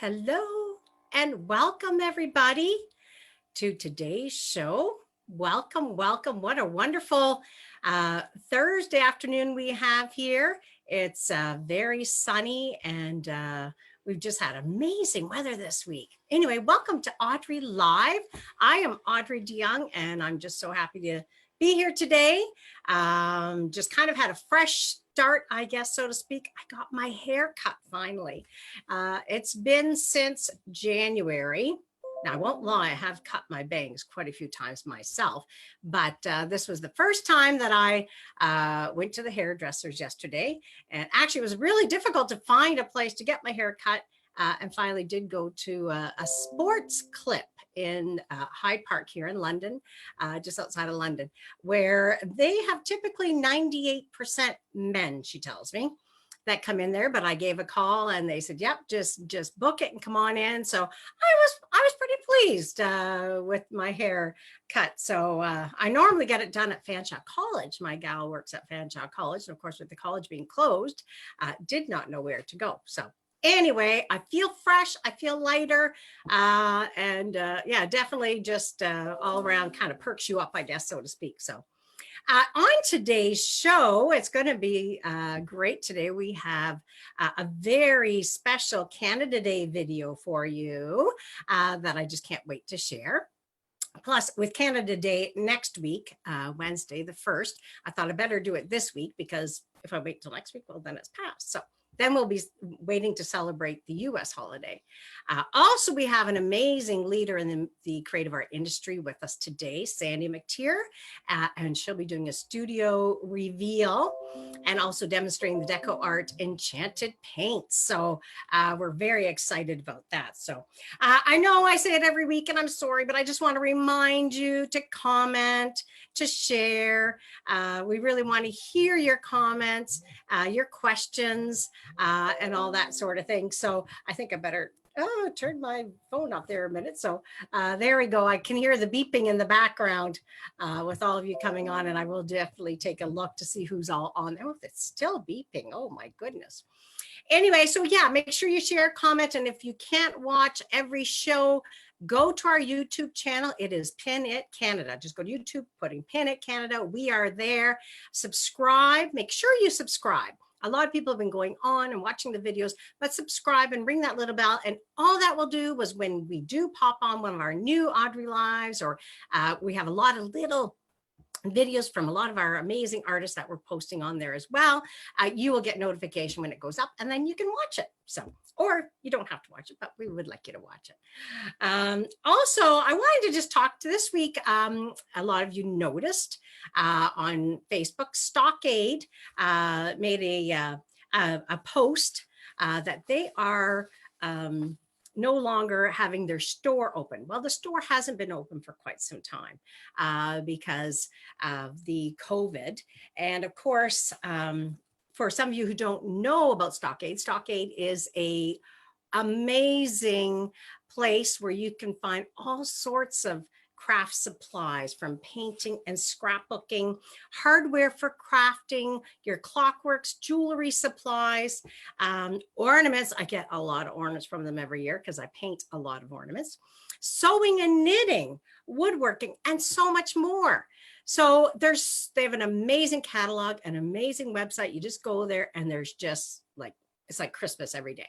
Hello and welcome everybody to today's show. Welcome, welcome. What a wonderful Thursday afternoon we have here. It's very sunny and we've just had amazing weather this week. Anyway, welcome to Audrey Live. I am Audrey DeYoung and I'm just so happy to be here today. Just kind of had a fresh start, I guess, so to speak. I got my hair cut finally. It's been since January. Now, I won't lie, I have cut my bangs quite a few times myself, but this was the first time that I went to the hairdressers yesterday. And actually, it was really difficult to find a place to get my hair cut. And finally did go to a sports clip in Hyde Park here in London, just outside of London, where they have typically 98% men, she tells me, that come in there. But I gave a call and they said, yep, just book it and come on in. So I was pretty pleased with my hair cut. So I normally get it done at Fanshawe College. My gal works at Fanshawe College. And of course, with the college being closed, did not know where to go. So anyway, I feel fresh, I feel lighter, and yeah, definitely just all around kind of perks you up, I guess, so to speak. So on today's show, it's going to be great today. We have a very special Canada Day video for you that I just can't wait to share. Plus, with Canada Day next week, Wednesday the 1st, I thought I better do it this week because if I wait till next week, well, then it's past. So then we'll be waiting to celebrate the US holiday. Also, we have an amazing leader in the creative art industry with us today, Sandy McTier, and she'll be doing a studio reveal and also demonstrating the deco art Enchanted paints. So we're very excited about that. So I know I say it every week and I'm sorry, but I just want to remind you to comment, to share. We really want to hear your comments, your questions, and all that sort of thing. So I think I better turn my phone up there a minute. So there we go. I can hear the beeping in the background with all of you coming on, and I will definitely take a look to see who's all on. Oh, it's still beeping. Oh my goodness. Anyway, so yeah, make sure you share, comment, and if you can't watch every show, go to our YouTube channel. It is Pin It Canada. Just go to YouTube, putting Pin It Canada. We are there. Subscribe. Make sure you subscribe. A lot of people have been going on and watching the videos, but subscribe and ring that little bell. And all that will do was when we do pop on one of our new Audrey Lives, or we have a lot of little videos from a lot of our amazing artists that we're posting on there as well. You will get notification when it goes up and then you can watch it. So, or you don't have to watch it, but we would like you to watch it. Also, I wanted to just talk to this week. A lot of you noticed on Facebook, Stockade made a post that they are no longer having their store open. Well, the store hasn't been open for quite some time because of the COVID. And of course, for some of you who don't know about Stockade, Stockade is a amazing place where you can find all sorts of craft supplies, from painting and scrapbooking, hardware for crafting, your clockworks, jewelry supplies, ornaments. I get a lot of ornaments from them every year because I paint a lot of ornaments, sewing and knitting, woodworking, and so much more. So they have an amazing catalog, an amazing website. You just go there and there's just like, it's like Christmas every day.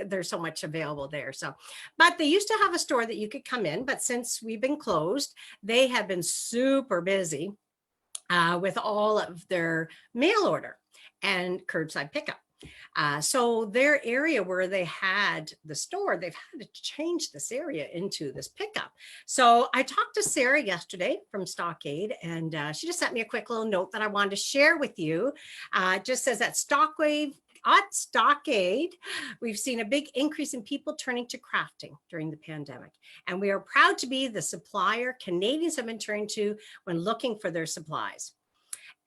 There's so much available there. So, but they used to have a store that you could come in, but since we've been closed, they have been super busy with all of their mail order and curbside pickup. So their area where they had the store, they've had to change this area into this pickup. So I talked to Sarah yesterday from Stockade, and she just sent me a quick little note that I wanted to share with you. It just says that at Stockade, we've seen a big increase in people turning to crafting during the pandemic. And we are proud to be the supplier Canadians have been turning to when looking for their supplies.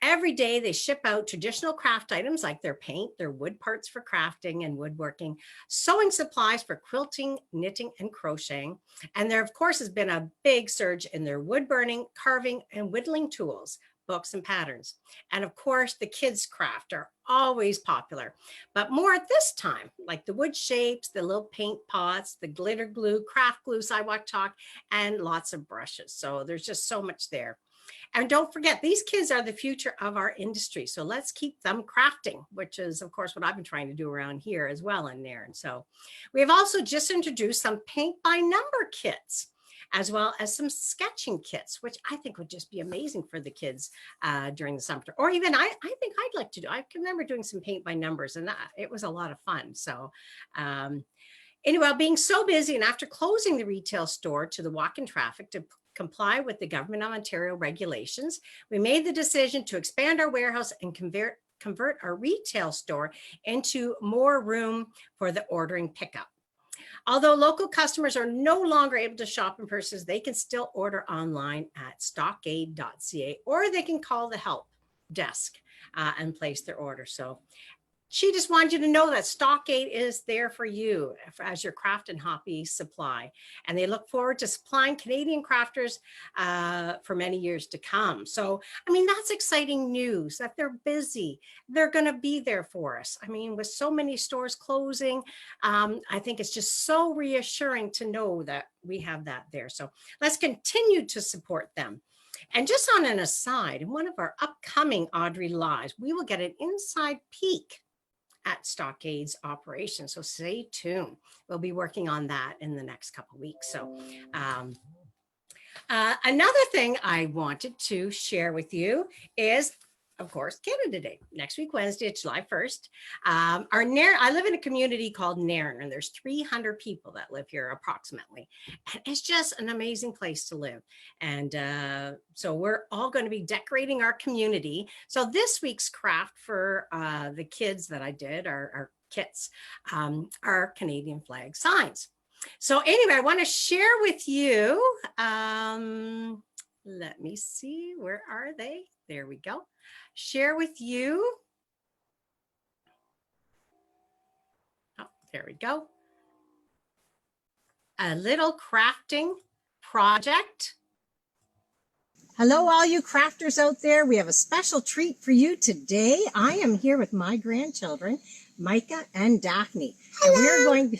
Every day they ship out traditional craft items like their paint, their wood parts for crafting and woodworking, sewing supplies for quilting, knitting, and crocheting. And there, of course, has been a big surge in their wood burning, carving, and whittling tools. books, and patterns. And of course, the kids' craft are always popular, but more at this time, like the wood shapes, the little paint pots, the glitter glue, craft glue, sidewalk chalk, and lots of brushes. So there's just so much there. And don't forget, these kids are the future of our industry. So let's keep them crafting, which is, of course, what I've been trying to do around here as well in there. And so we have also just introduced some paint by number kits, as well as some sketching kits, which I think would just be amazing for the kids during the summer. Or even I think I'd like to do. I can remember doing some paint by numbers, and it was a lot of fun. So anyway, being so busy, and after closing the retail store to the walk-in traffic to comply with the Government of Ontario regulations, we made the decision to expand our warehouse and convert our retail store into more room for the ordering pickup. Although local customers are no longer able to shop in person, they can still order online at stockaid.ca, or they can call the help desk and place their order. So she just wanted you to know that Stockade is there for you as your craft and hobby supply. And they look forward to supplying Canadian crafters for many years to come. So, I mean, that's exciting news that they're busy. They're going to be there for us. I mean, with so many stores closing, I think it's just so reassuring to know that we have that there. So let's continue to support them. And just on an aside, in one of our upcoming Audrey Lives, we will get an inside peek at Stockade's operation. So stay tuned. We'll be working on that in the next couple of weeks. So another thing I wanted to share with you is, of course, Canada Day. Next week, Wednesday, July 1st. I live in a community called Nairn, and there's 300 people that live here approximately. And it's just an amazing place to live. And so we're all going to be decorating our community. So this week's craft for the kids that I did, our kits, are Canadian flag signs. So anyway, I want to share with you, let me see, where are they? There we go. Share with you. Oh, there we go. A little crafting project. Hello, all you crafters out there. We have a special treat for you today. I am here with my grandchildren, Micah and Daphne. Hello.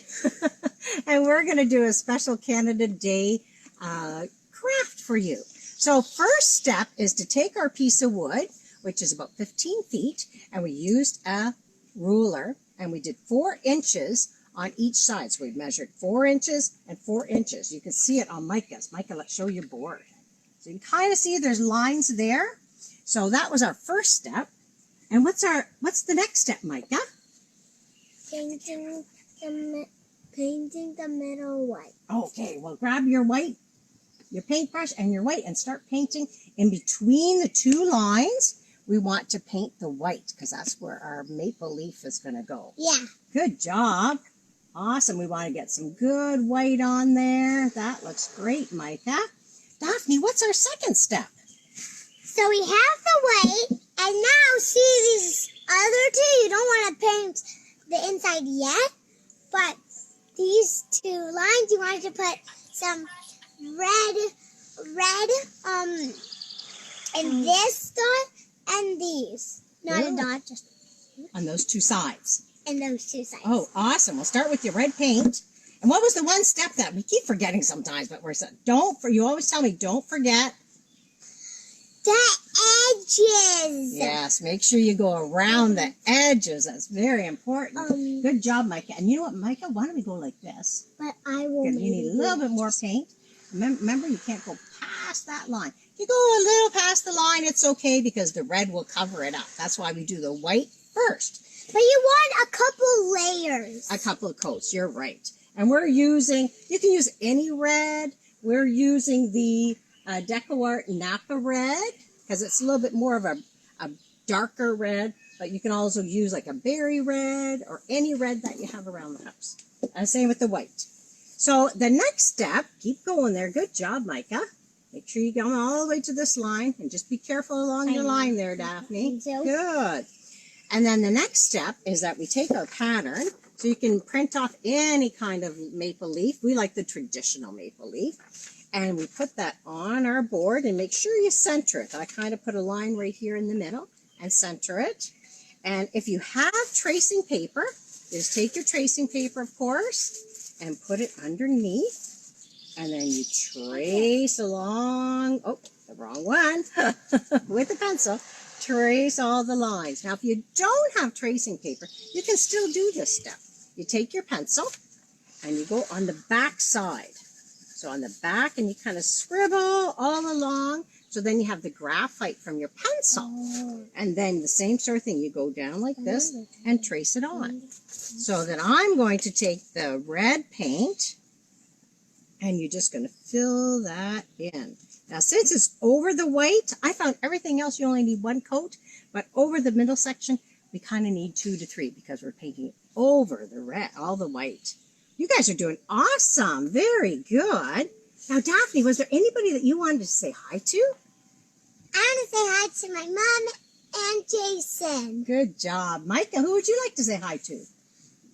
And we're going to do a special Canada Day craft for you. So first step is to take our piece of wood, which is about 15 feet, and we used a ruler, and we did 4 inches on each side. So we measured 4 inches and 4 inches. You can see it on Micah's. Micah, let's show your board. So you can kind of see there's lines there. So that was our first step. And what's the next step, Micah? Painting the middle white. Okay, well, grab your paintbrush and your white, and start painting in between the 2 lines. We want to paint the white because that's where our maple leaf is going to go. Yeah. Good job. Awesome. We want to get some good white on there. That looks great, Micah. Daphne, what's our second step? So we have the white, and now see these other 2. You don't want to paint the inside yet, but these 2 lines, you want to put some red, and this dot and these. Not a dot, just on those 2 sides. And those 2 sides. Oh, awesome. We'll start with your red paint. And what was the one step that we keep forgetting sometimes, but you always tell me, don't forget the edges. Yes, make sure you go around the edges. That's very important. Good job, Micah. And you know what, Micah? Why don't we go like this? But I will. You need a little bit more paint. Remember, you can't go past that line. If you go a little past the line, it's okay because the red will cover it up. That's why we do the white first. But you want a couple layers. A couple of coats, you're right. And you can use any red. We're using the DecoArt Napa red because it's a little bit more of a darker red, but you can also use like a berry red or any red that you have around the house. And same with the white. So the next step, keep going there. Good job, Micah. Make sure you go all the way to this line and just be careful along your line there, Daphne. Good. And then the next step is that we take our pattern. So you can print off any kind of maple leaf. We like the traditional maple leaf. And we put that on our board and make sure you center it. I kind of put a line right here in the middle and center it. And if you have tracing paper, just take your tracing paper, of course, and put it underneath. And then you trace along, oh, the wrong one, with a pencil, trace all the lines. Now, if you don't have tracing paper, you can still do this step. You take your pencil and you go on the back side. So on the back, and you kind of scribble all along. So then you have the graphite from your pencil. And then the same sort of thing, you go down like this and trace it on. So then I'm going to take the red paint, and you're just going to fill that in. Now, since it's over the white, I found everything else you only need one coat, but over the middle section, we kind of need 2 to 3 because we're painting over the red, all the white. You guys are doing awesome. Very good. Now, Daphne, was there anybody that you wanted to say hi to? I want to say hi to my mom and Jason. Good job. Micah, who would you like to say hi to?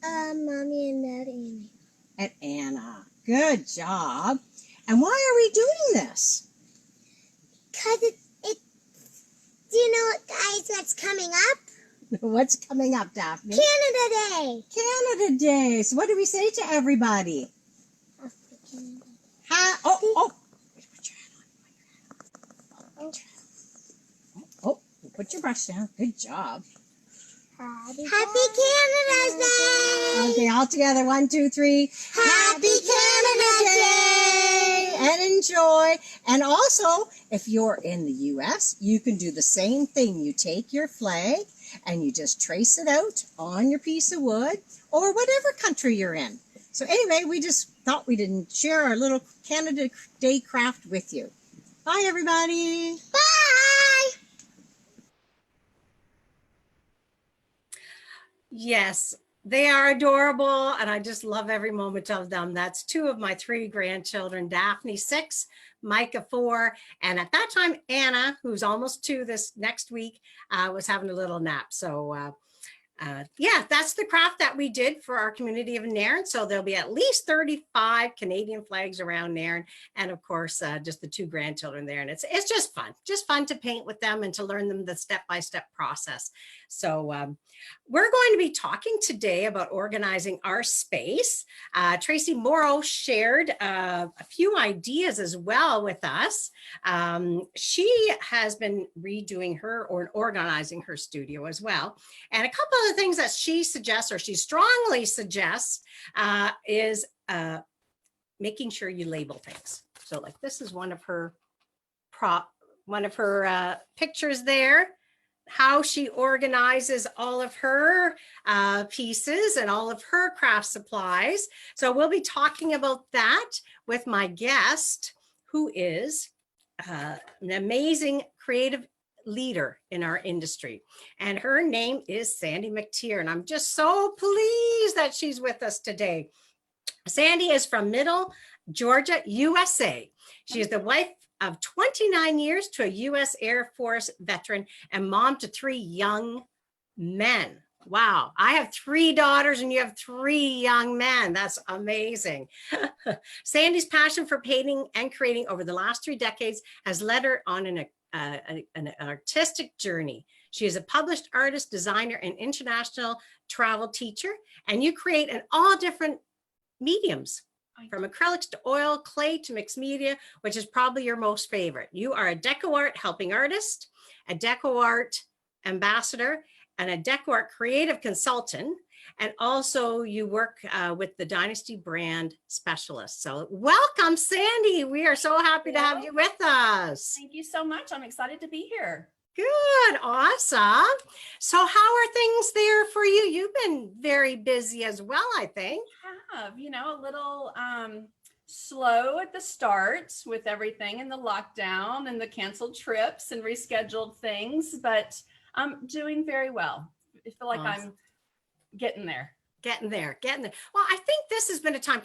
Mommy and Daddy. And Anna. Good job. And why are we doing this? Because do you know what, guys, what's coming up? What's coming up, Daphne? Canada Day. Canada Day. So what do we say to everybody? Oh. Put your hand on. Oh, put your brush down. Good job. Happy Canada Day. Okay, all together. 1, 2, 3. Happy Canada Day. And enjoy. And also, if you're in the U.S., you can do the same thing. You take your flag and you just trace it out on your piece of wood or whatever country you're in. So anyway, we just thought we didn't share our little Canada Day craft with you. Bye, everybody. Bye. Yes, they are adorable, and I just love every moment of them. That's 2 of my 3 grandchildren, Daphne, 6, Micah, 4, and at that time, Anna, who's almost 2 this next week, was having a little nap. So yeah, that's the craft that we did for our community of Nairn. So there'll be at least 35 Canadian flags around Nairn, and of course, just the 2 grandchildren there. And it's just fun to paint with them and to learn them the step-by-step process. So we're going to be talking today about organizing our space. Tracy Morrow shared a few ideas as well with us. She has been redoing her or organizing her studio as well. And a couple of the things that she suggests, or she strongly suggests, is making sure you label things. So like this is one of her pictures there, how she organizes all of her pieces and all of her craft supplies. So we'll be talking about that with my guest, who is an amazing creative leader in our industry. And her name is Sandy McTier. And I'm just so pleased that she's with us today. Sandy is from Middle Georgia, USA. She is the wife of 29 years to a U.S. Air Force veteran and mom to 3 young men. Wow, I have 3 daughters and you have 3 young men. That's amazing. Sandy's passion for painting and creating over the last 3 decades has led her on an artistic journey. She is a published artist, designer, and international travel teacher, and you create in all different mediums, from acrylics to oil, clay to mixed media, which is probably your most favorite. You are a deco art helping artist, a deco art ambassador, and a deco art creative consultant. And also you work with the Dynasty brand specialist. So welcome, Sandy. We are so happy to have you with us. Thank you so much. I'm excited to be here. Good, awesome. So how are things there for you? You've been very busy as well, I think. A little slow at the start with everything and the lockdown and the canceled trips and rescheduled things, but I'm doing very well. I feel like awesome. I'm getting there. Getting there. Well, I think this has been a time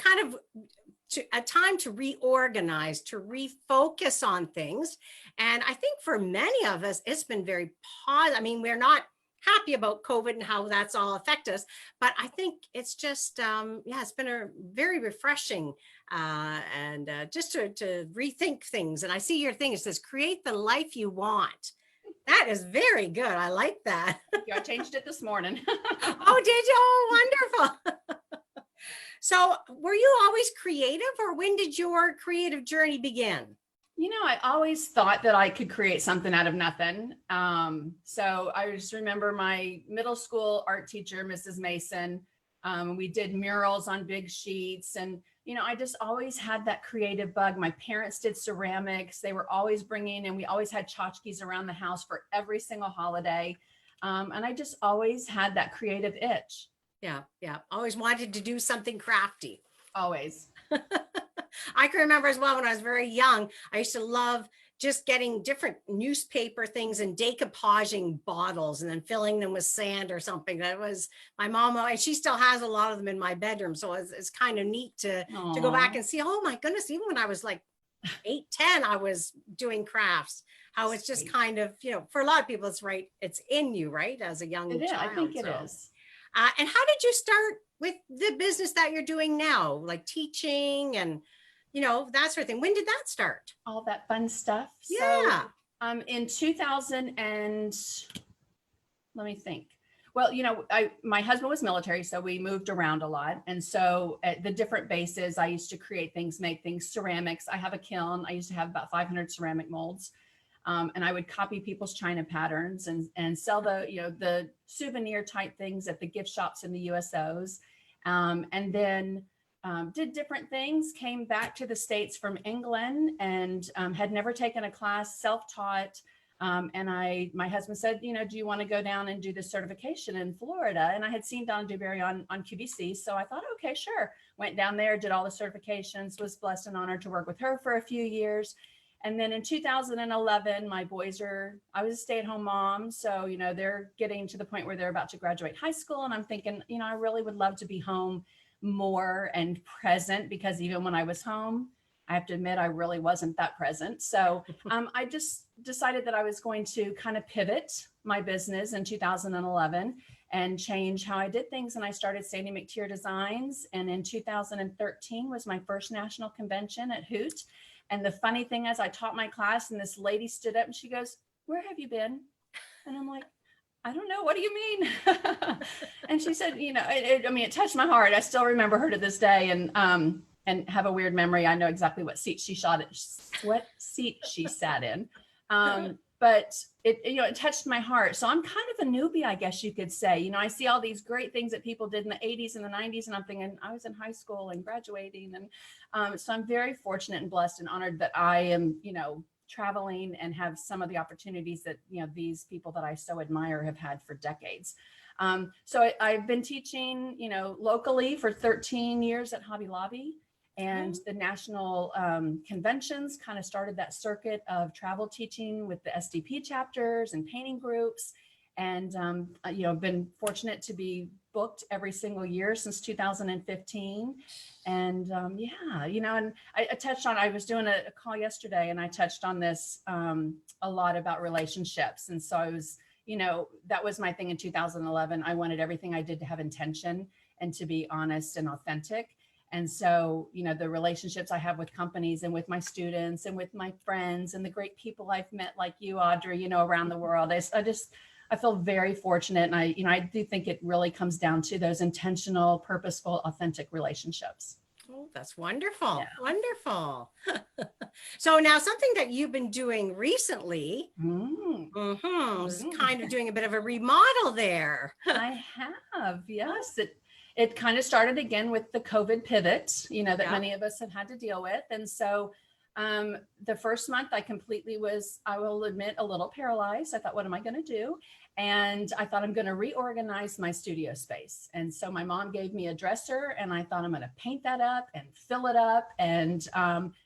to reorganize, to refocus on things. And I think for many of us, it's been very positive. I mean, we're not happy about COVID and how that's all affected us. But I think it's just, yeah, it's been a very refreshing and just to rethink things. And I see your thing, it says, create the life you want. That is very good. I like that. I changed it this morning. Oh, did you? Oh, wonderful. So were you always creative, or when did your creative journey begin? I always thought that I could create something out of nothing. So I just remember my middle school art teacher, Mrs. Mason. We did murals on big sheets, and I just always had that creative bug. My parents did ceramics. They were always bringing, and we always had tchotchkes around the house for every single holiday. And I just always had that creative itch. Yeah. Always wanted to do something crafty. Always. I can remember as well when I was very young, I used to love just getting different newspaper things and decoupaging bottles and then filling them with sand or something. That was my mom, and she still has a lot of them in my bedroom. So it's kind of neat to go back and see, oh my goodness, even when I was like 8, 10, I was doing crafts. How it's just kind of, for a lot of people, it's right. It's in you, right? As a young child. I think it is. And how did you start with the business that you're doing now, like teaching and, that sort of thing? When did that start? All that fun stuff. Yeah. So, in 2000 and let me think. Well, my husband was military, so we moved around a lot. And so at the different bases, I used to create things, make things, ceramics. I have a kiln. I used to have about 500 ceramic molds. And I would copy people's china patterns and sell the souvenir type things at the gift shops in the USOs. And then did different things, came back to the States from England and had never taken a class, self-taught. And my husband said, do you want to go down and do this certification in Florida? And I had seen Donna Dewberry on QVC. So I thought, okay, sure. Went down there, did all the certifications, was blessed and honored to work with her for a few years. And then in 2011, I was a stay-at-home mom. So, they're getting to the point where they're about to graduate high school. And I'm thinking, I really would love to be home more and present, because even when I was home, I have to admit, I really wasn't that present. So I just decided that I was going to kind of pivot my business in 2011 and change how I did things. And I started Sandy McTier Designs. And in 2013 was my first national convention at Hoot. And the funny thing is, I taught my class and this lady stood up and she goes, "Where have you been?" And I'm like, "I don't know. What do you mean?" And she said, it touched my heart. I still remember her to this day, and have a weird memory. I know exactly what seat she sat in. But it touched my heart. So I'm kind of a newbie, I guess you could say. I see all these great things that people did in the 80s and the 90s, and I'm thinking I was in high school and graduating. And so I'm very fortunate and blessed and honored that I am, traveling and have some of the opportunities that, these people that I so admire have had for decades. So I've been teaching, locally for 13 years at Hobby Lobby. And the national conventions kind of started that circuit of travel teaching with the SDP chapters and painting groups. And, been fortunate to be booked every single year since 2015. And and I touched on, I was doing a call yesterday and I touched on this a lot about relationships. And so I was, that was my thing in 2011. I wanted everything I did to have intention and to be honest and authentic. And so, the relationships I have with companies and with my students and with my friends and the great people I've met like you, Audrey, around the world, I feel very fortunate. And I do think it really comes down to those intentional, purposeful, authentic relationships. Oh, that's wonderful. Yeah. Wonderful. So now something that you've been doing recently, is kind of doing a bit of a remodel there. I have, yes. It kind of started again with the COVID pivot, that many of us have had to deal with. And so the first month I will admit, a little paralyzed. I thought, what am I going to do? And I thought, I'm going to reorganize my studio space. And so my mom gave me a dresser and I thought, I'm going to paint that up and fill it up. And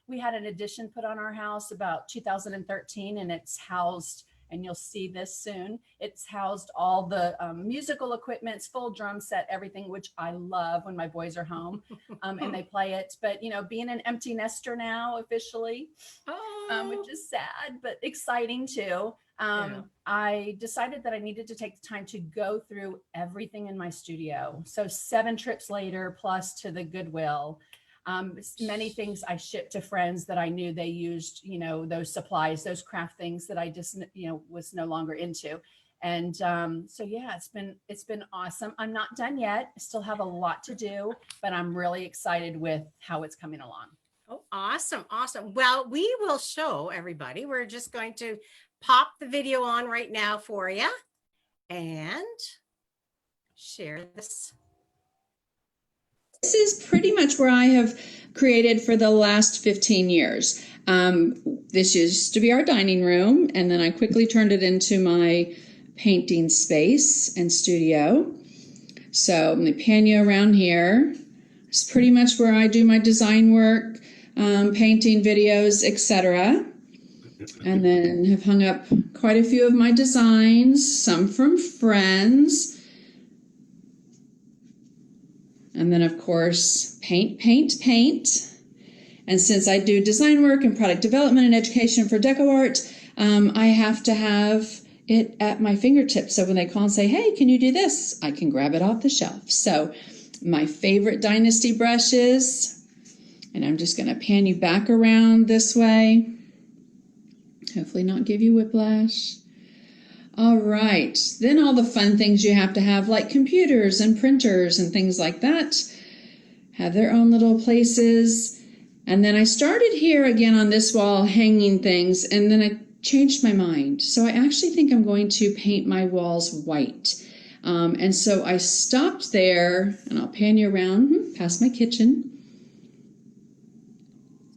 we had an addition put on our house about 2013, and it's housed, and you'll see this soon, it's housed all the musical equipments, full drum set, everything, which I love when my boys are home and they play it. But, being an empty nester now officially, which is sad, but exciting too. I decided that I needed to take the time to go through everything in my studio. So 7 trips later, plus to the Goodwill. Many things I shipped to friends that I knew they used, those supplies, those craft things that I just, was no longer into. And so, yeah, it's been awesome. I'm not done yet. I still have a lot to do, but I'm really excited with how it's coming along. Oh, awesome. Awesome. Well, we will show everybody. We're just going to pop the video on right now for you and share this. This is pretty much where I have created for the last 15 years. This used to be our dining room, and then I quickly turned it into my painting space and studio. So let me pan you around here. It's pretty much where I do my design work, painting videos, etc. And then have hung up quite a few of my designs, some from friends. And then, of course, paint. And since I do design work and product development and education for DecoArt, I have to have it at my fingertips. So when they call and say, hey, can you do this? I can grab it off the shelf. So my favorite Dynasty brushes, and I'm just going to pan you back around this way. Hopefully not give you whiplash. All right, then all the fun things you have to have, like computers and printers and things like that, have their own little places. And then I started here again on this wall hanging things, and then I changed my mind. So I actually think I'm going to paint my walls white. And so I stopped there, and I'll pan you around past my kitchen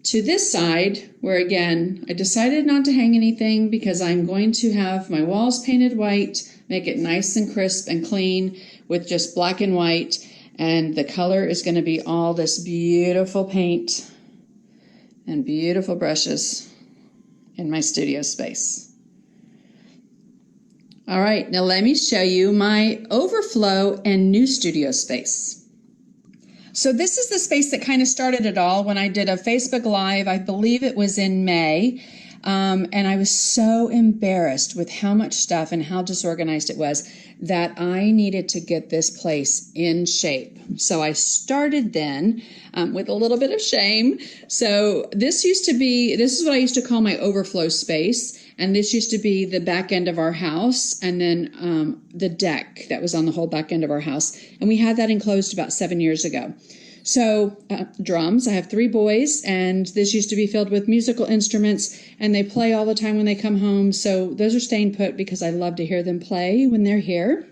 to this side, where again, I decided not to hang anything because I'm going to have my walls painted white, make it nice and crisp and clean with just black and white. And the color is going to be all this beautiful paint and beautiful brushes in my studio space. All right, now let me show you my overflow and new studio space. So this is the space that kind of started it all when I did a Facebook Live, I believe it was in May, and I was so embarrassed with how much stuff and how disorganized it was that I needed to get this place in shape. So I started then with a little bit of shame. So this is what I used to call my overflow space. And this used to be the back end of our house, and then the deck that was on the whole back end of our house. And we had that enclosed about 7 years ago. So drums, I have 3 boys, and this used to be filled with musical instruments, and they play all the time when they come home. So those are staying put because I love to hear them play when they're here.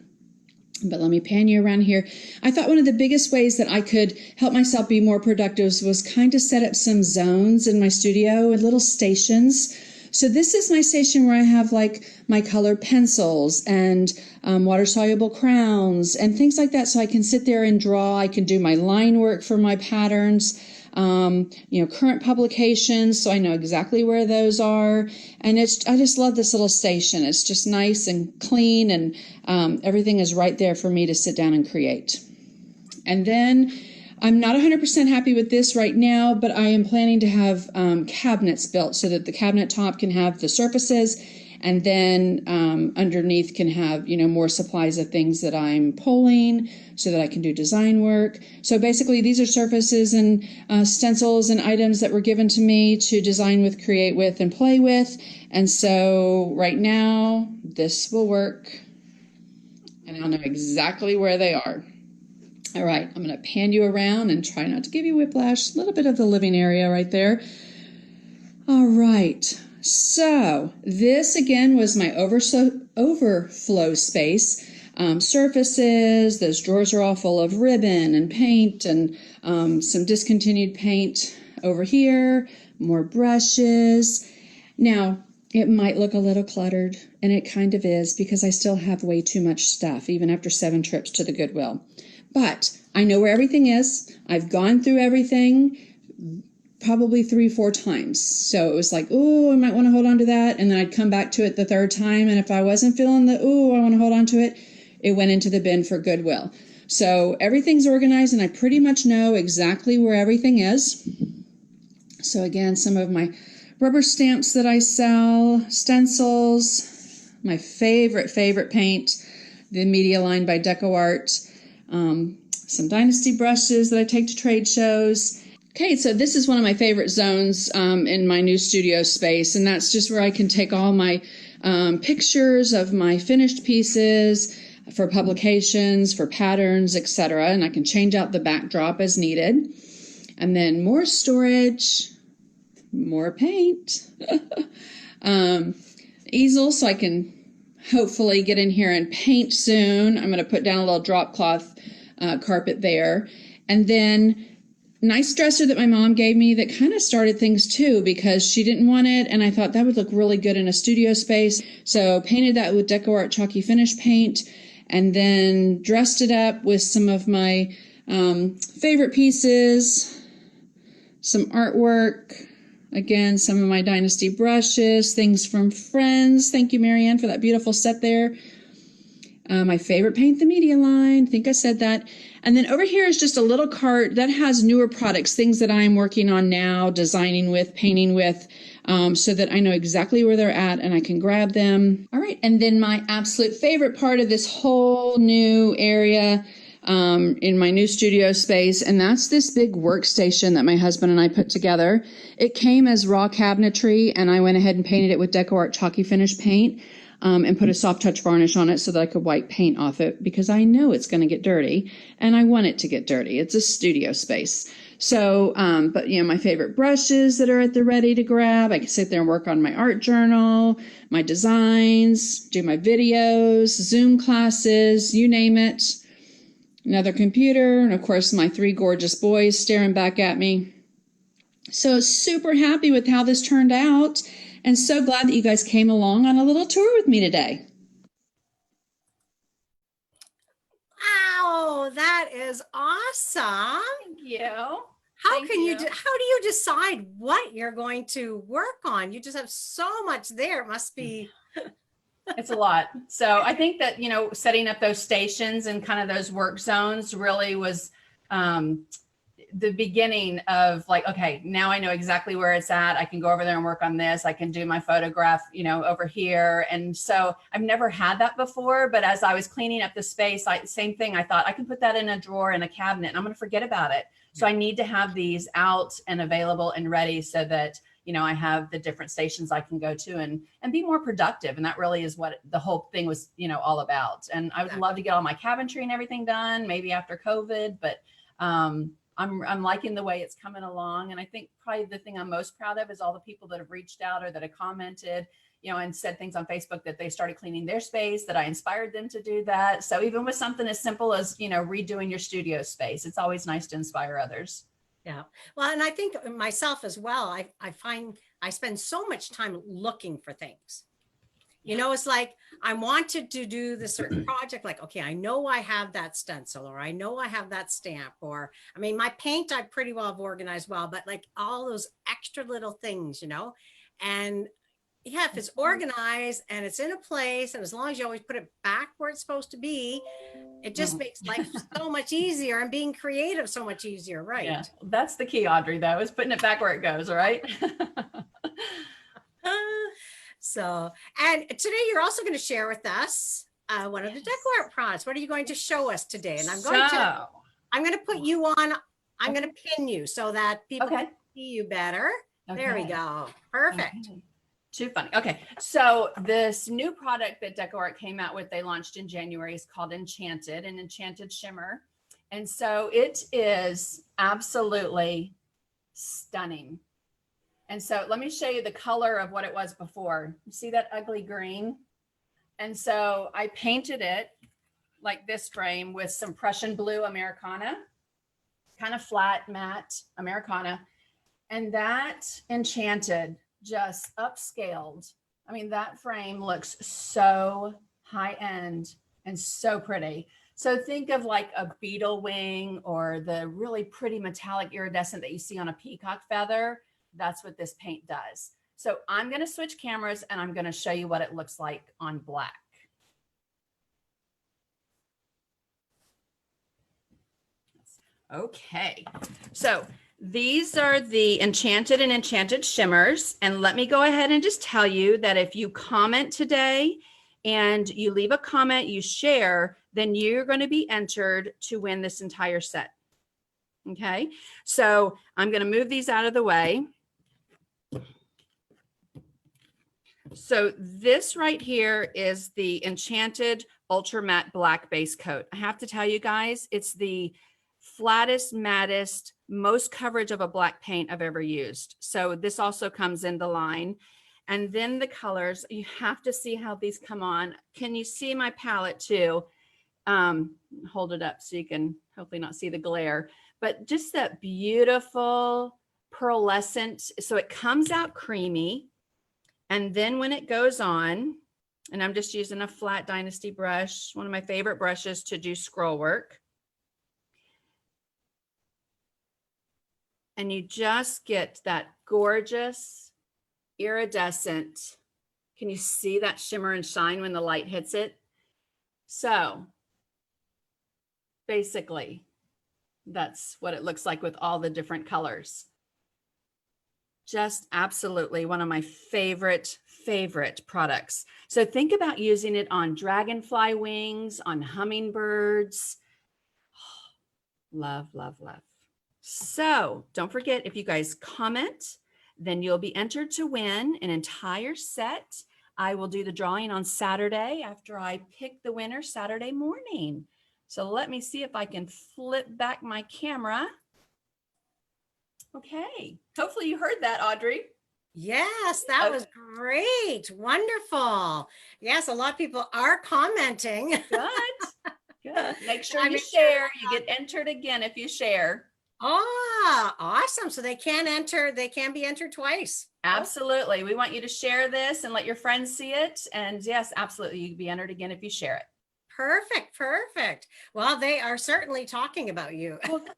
But let me pan you around here. I thought one of the biggest ways that I could help myself be more productive was kind of set up some zones in my studio and little stations. So this is my station where I have like my colored pencils and water-soluble crowns and things like that. So I can sit there and draw. I can do my line work for my patterns, current publications. So I know exactly where those are. And I just love this little station. It's just nice and clean, and everything is right there for me to sit down and create. And then I'm not 100% happy with this right now, but I am planning to have cabinets built so that the cabinet top can have the surfaces, and then underneath can have, more supplies of things that I'm pulling so that I can do design work. So basically these are surfaces and stencils and items that were given to me to design with, create with, and play with. And so right now this will work, and I'll know exactly where they are. All right, I'm going to pan you around and try not to give you whiplash. A little bit of the living area right there. All right, so this again was my overflow space. Surfaces, those drawers are all full of ribbon and paint and some discontinued paint over here, more brushes. Now, it might look a little cluttered, and it kind of is because I still have way too much stuff, even after 7 trips to the Goodwill. But I know where everything is. I've gone through everything probably 3-4 times. So it was like, oh, I might want to hold on to that. And then I'd come back to it the 3rd time. And if I wasn't feeling I want to hold on to it, it went into the bin for Goodwill. So everything's organized, and I pretty much know exactly where everything is. So again, some of my rubber stamps that I sell, stencils, my favorite paint, the Media Line by DecoArt, some Dynasty brushes that I take to trade shows. Okay, so this is one of my favorite zones in my new studio space, and that's just where I can take all my pictures of my finished pieces for publications, for patterns, etc., and I can change out the backdrop as needed. And then more storage, more paint, easel so I can hopefully get in here and paint soon. I'm going to put down a little drop cloth carpet there. And then nice dresser that my mom gave me that kind of started things too, because she didn't want it and I thought that would look really good in a studio space. So painted that with DecoArt chalky finish paint and then dressed it up with some of my favorite pieces, some artwork, again, some of my Dynasty brushes, things from friends. Thank you, Marianne, for that beautiful set there. My favorite paint, the Media Line. I think I said that. And then over here is just a little cart that has newer products, things that I'm working on now, designing with, painting with, so that I know exactly where they're at and I can grab them. All right. And then my absolute favorite part of this whole new area in my new studio space, and that's this big workstation that my husband and I put together. It came as raw cabinetry, and I went ahead and painted it with DecoArt chalky finish paint. And put a soft touch varnish on it so that I could wipe paint off it because I know it's going to get dirty and I want it to get dirty. It's a studio space. So, but you know, my favorite brushes that are at the ready to grab. I can sit there and work on my art journal, my designs, do my videos, Zoom classes, you name it. Another computer, and of course my 3 gorgeous boys staring back at me. So super happy with how this turned out. And so glad that you guys came along on a little tour with me today. Wow, that is awesome. Thank you. How Thank do you you. decide what you're going to work on? You just have so much there. It must be. It's a lot. So I think that, you know, setting up those stations and kind of those work zones really was the beginning of like, okay, now I know exactly where it's at. I can go over there and work on this. I can do my photograph, you know, over here. And so I've never had that before, but as I was cleaning up the space, same thing. I thought I can put that in a drawer in a cabinet and I'm going to forget about it. So I need to have these out and available and ready so that, you know, I have the different stations I can go to and be more productive. And that really is what the whole thing was, you know, all about. And I would love to get all my cabinetry and everything done, maybe after COVID, but I'm liking the way it's coming along. And I think probably the thing I'm most proud of is all the people that have reached out or that have commented, you know, and said things on Facebook that they started cleaning their space, that I inspired them to do that. So even with something as simple as, you know, redoing your studio space, it's always nice to inspire others. Yeah. Well, and I think myself as well, I find I spend so much time looking for things. You know, it's like I wanted to do this certain project, like, okay, I know I have that stencil or I know I have that stamp, or I mean, my paint I pretty well have organized well, but like all those extra little things, you know, and yeah, if it's organized and it's in a place, and as long as you always put it back where it's supposed to be, it just makes life so much easier and being creative so much easier, right? Yeah, that's the key, Audrey, though, is putting it back where it goes, right? So, and today you're also going to share with us one of the DecoArt products. What are you going to show us today? And I'm going to put you on, I'm going to pin you so that people can see you better. Okay. There we go. Perfect. Okay. Too funny. Okay. So this new product that DecoArt came out with, they launched in January, is called Enchanted, an Enchanted shimmer. And so it is absolutely stunning. And so let me show you the color of what it was before. You see that ugly green? And so I painted it like this frame with some Prussian blue Americana, kind of flat matte Americana. And that Enchanted just upscaled. I mean, that frame looks so high end and so pretty. So think of like a beetle wing or the really pretty metallic iridescent that you see on a peacock feather. That's what this paint does. So I'm going to switch cameras and I'm going to show you what it looks like on black. Okay. So these are the Enchanted and Enchanted shimmers. And let me go ahead and just tell you that if you comment today and you leave a comment, you share, then you're going to be entered to win this entire set. Okay, so I'm going to move these out of the way. So this right here is the Enchanted Ultra Matte Black Base Coat. I have to tell you guys, it's the flattest, mattest, most coverage of a black paint I've ever used. So this also comes in the line. And then the colors, you have to see how these come on. Can you see my palette too? Hold it up so you can hopefully not see the glare, but just that beautiful pearlescent. So it comes out creamy. And then when it goes on, and I'm just using a flat Dynasty brush, one of my favorite brushes to do scroll work. And you just get that gorgeous iridescent. Can you see that shimmer and shine when the light hits it? So basically, that's what it looks like with all the different colors. Just absolutely one of my favorite products. So think about using it on dragonfly wings, on hummingbirds. Love, love, love. So don't forget, if you guys comment, then you'll be entered to win an entire set. I will do the drawing on Saturday after I pick the winner Saturday morning. So let me see if I can flip back my camera. Okay, hopefully you heard that, Audrey. Yes, that was great. Wonderful. Yes, a lot of people are commenting. Good. Good. Make sure you share. You get entered again if you share. Ah, awesome. So they can be entered twice. Absolutely. We want you to share this and let your friends see it. And yes, absolutely. You can be entered again if you share it. Perfect. Perfect. Well, they are certainly talking about you. Well, good.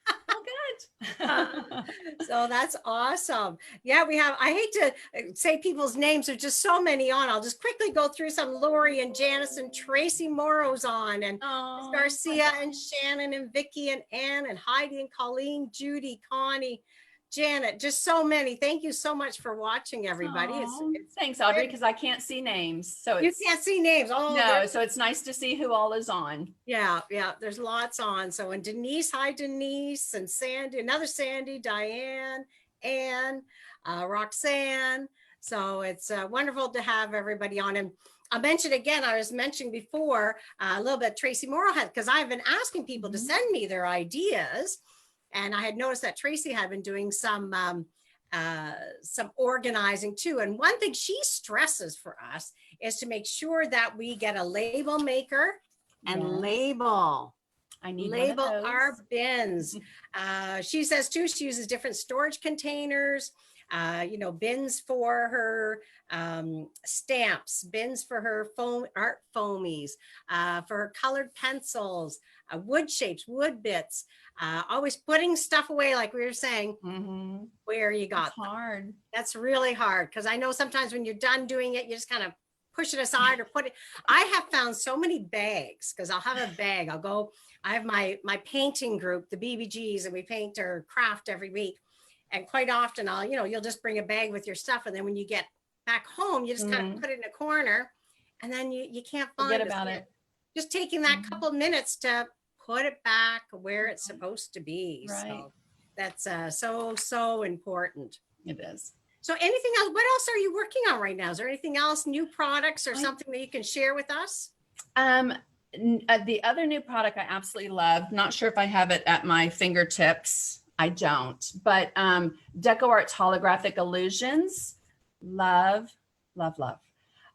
So that's awesome. Yeah, I hate to say people's names. There's just so many on. I'll just quickly go through some. Lori and Janice and Tracy Morrow's on, and Garcia and Shannon and Vicky and Ann and Heidi and Colleen, Judy, Connie, Janet, just so many. Thank you so much for watching, everybody. Thanks, Audrey, because I can't see names. So you can't see names. Oh no, so it's nice to see who all is on. Yeah, there's lots on. So and Denise, hi Denise, and Sandy, another Sandy, Diane, Ann, Roxanne. So it's wonderful to have everybody on. And I'll mention again, I was mentioning before a little bit Tracy Morrow had, because I've been asking people to send me their ideas. And I had noticed that Tracy had been doing some organizing too. And one thing she stresses for us is to make sure that we get a label maker and label. I need label our bins. She says too, she uses different storage containers, bins for her stamps, bins for her art foamies, for her colored pencils, wood shapes, wood bits, always putting stuff away, like we were saying, where you got That's hard. That's really hard, because I know sometimes when you're done doing it, you just kind of push it aside or put it. I have found so many bags, because I'll have a bag. I have my painting group, the BBGs, and we paint or craft every week. And quite often you'll just bring a bag with your stuff. And then when you get back home, you just kind of put it in a corner, and then you can't find it. Just taking that couple minutes to put it back where it's supposed to be. Right. So that's so important. It is. So anything else? What else are you working on right now? Is there anything else, new products or something that you can share with us? The other new product I absolutely love, not sure if I have it at my fingertips. I don't, but DecoArt's holographic illusions. Love, love, love.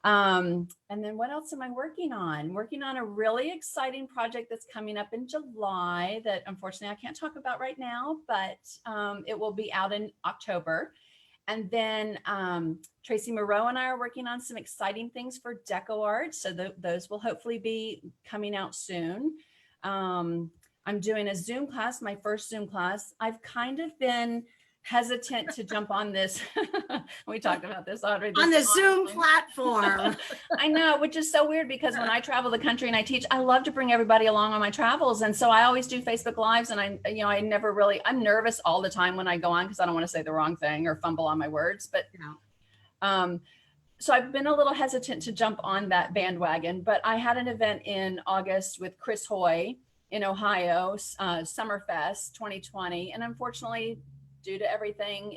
And then what else am I working on? Working on a really exciting project that's coming up in July that unfortunately I can't talk about right now, but it will be out in October. And then Tracy Moreau and I are working on some exciting things for DecoArt. So those will hopefully be coming out soon. I'm doing a Zoom class, my first Zoom class. I've kind of been hesitant to jump on this. We talked about this, Audrey. On the Zoom platform. I know, which is so weird, because when I travel the country and I teach, I love to bring everybody along on my travels. And so I always do Facebook Lives, and I'm nervous all the time when I go on, because I don't want to say the wrong thing or fumble on my words. But so I've been a little hesitant to jump on that bandwagon, but I had an event in August with Chris Hoy in Ohio, Summerfest 2020. And unfortunately, due to everything,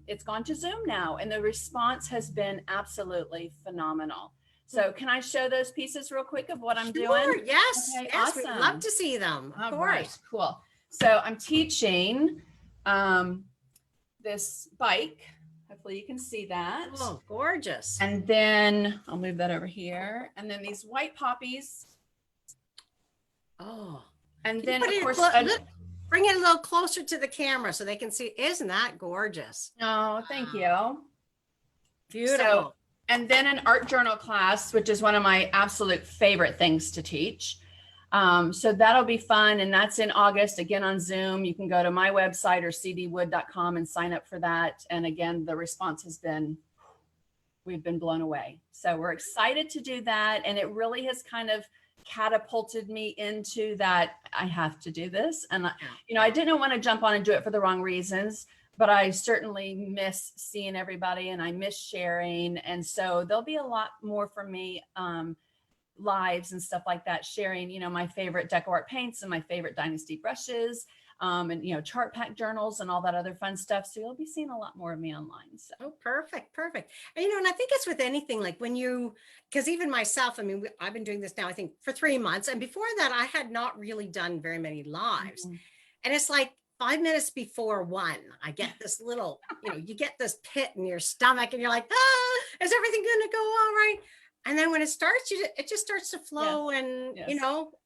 it's gone to Zoom now. And the response has been absolutely phenomenal. So can I show those pieces real quick of what I'm doing? Yes. Okay, yes. awesome. We'd love to see them. Of course. Right, cool. So I'm teaching this bike. Hopefully you can see that. Oh, gorgeous. And then I'll move that over here. And then these white poppies. Oh, and can then of course, bring it a little closer to the camera so they can see. Isn't that gorgeous? Oh, thank you. Beautiful. So, and then an art journal class, which is one of my absolute favorite things to teach. So that'll be fun. And that's in August, again, on Zoom. You can go to my website or cdwood.com and sign up for that. And again, the response has been, we've been blown away. So we're excited to do that. And it really has kind of catapulted me into that. I have to do this. And, I didn't want to jump on and do it for the wrong reasons, but I certainly miss seeing everybody and I miss sharing. And so there'll be a lot more for me, lives and stuff like that, sharing, my favorite deco art paints and my favorite Dynasty brushes, and, chart pack journals and all that other fun stuff. So you'll be seeing a lot more of me online. So. Oh, perfect. And, and I think it's with anything, like because even myself, I've been doing this now, I think for 3 months. And before that, I had not really done very many lives. Mm-hmm. And it's like 5 minutes before 1, I get this little, you get this pit in your stomach and you're like, is everything going to go all right? And then when it starts, it just starts to flow. Yes. And, yes.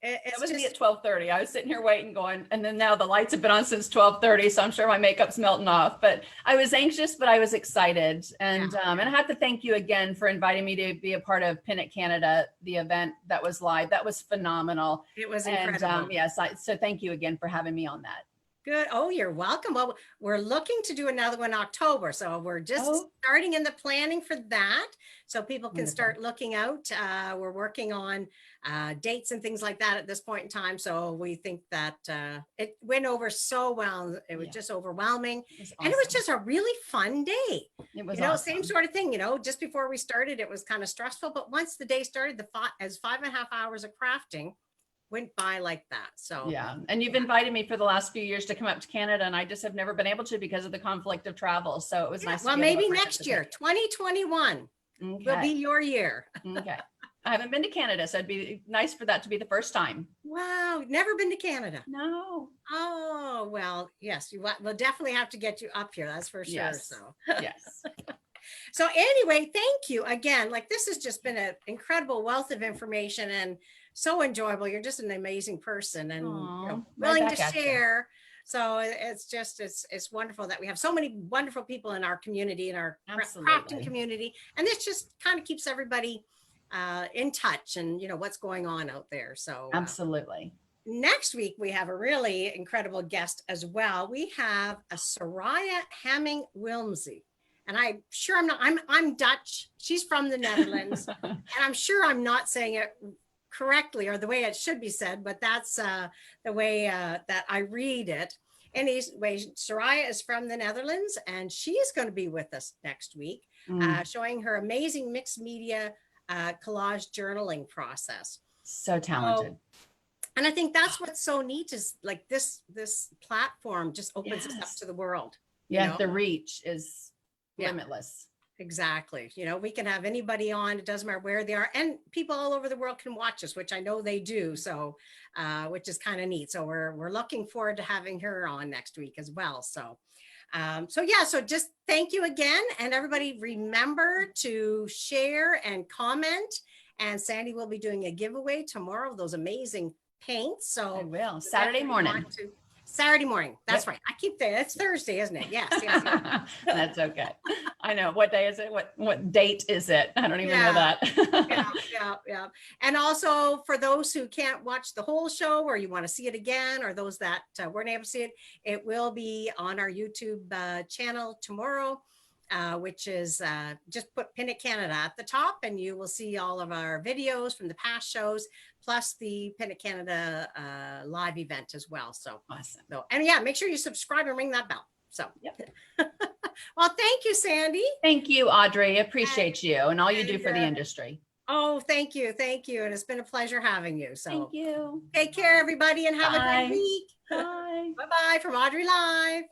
It was me at 12:30. I was sitting here waiting, going, and then now the lights have been on since 12:30. So I'm sure my makeup's melting off, but I was anxious, but I was excited. And, and I have to thank you again for inviting me to be a part of Pin It Canada, the event that was live. That was phenomenal. It was incredible. And, yes. So thank you again for having me on that. Good. Oh, you're welcome. Well, we're looking to do another one in October. So we're just starting in the planning for that. So people can start looking out. We're working on dates and things like that at this point in time. So we think that it went over so well. It was just overwhelming. Awesome. And it was just a really fun day. It was awesome. Same sort of thing, just before we started, it was kind of stressful. But once the day started, as 5.5 hours of crafting went by like that. So yeah. And you've invited me for the last few years to come up to Canada, and I just have never been able to because of the conflict of travel. So it was nice. Well, maybe next year, 2021 will be your year. Okay. I haven't been to Canada, so it'd be nice for that to be the first time. Wow. Never been to Canada? No. Oh, well, yes. We'll definitely have to get you up here. That's for sure. Yes. So yes. So anyway, thank you again. Like, this has just been an incredible wealth of information and so enjoyable. You're just an amazing person and willing to share. So it's wonderful that we have so many wonderful people in our community, in our crafting community. And this just kind of keeps everybody in touch and, what's going on out there. So absolutely. Next week, we have a really incredible guest as well. We have a Soraya Hamming-Wilmsey. And I'm sure I'm Dutch. She's from the Netherlands. And I'm sure I'm not saying it correctly or the way it should be said, but that's the way that I read it. Anyway, Soraya is from the Netherlands, and she's going to be with us next week, showing her amazing mixed media collage journaling process. So talented. And I think that's what's so neat is like this platform just opens us up to the world. Yeah, the reach is limitless. Exactly. We can have anybody on, it doesn't matter where they are, and people all over the world can watch us, which I know they do. So, which is kind of neat. So we're looking forward to having her on next week as well. So, so just thank you again. And everybody remember to share and comment, and Sandy will be doing a giveaway tomorrow of those amazing paints. So I will. Saturday morning. Saturday morning. That's right. I keep saying it's Thursday, isn't it? Yes. That's okay. I know. What day is it? What date is it? I don't even know that. Yeah. And also for those who can't watch the whole show, or you want to see it again, or those that weren't able to see it, it will be on our YouTube channel tomorrow, which is just put Pin It Canada at the top, and you will see all of our videos from the past shows, plus the Pin It Canada live event as well. So awesome. So, and make sure you subscribe and ring that bell. So Well, thank you, Sandy. Thank you, Audrey. Appreciate you and all you do And, for the industry. Oh, thank you. Thank you. And it's been a pleasure having you. So Thank you. take care, everybody, and have a Bye. great week. Bye. Bye-bye from Audrey Live.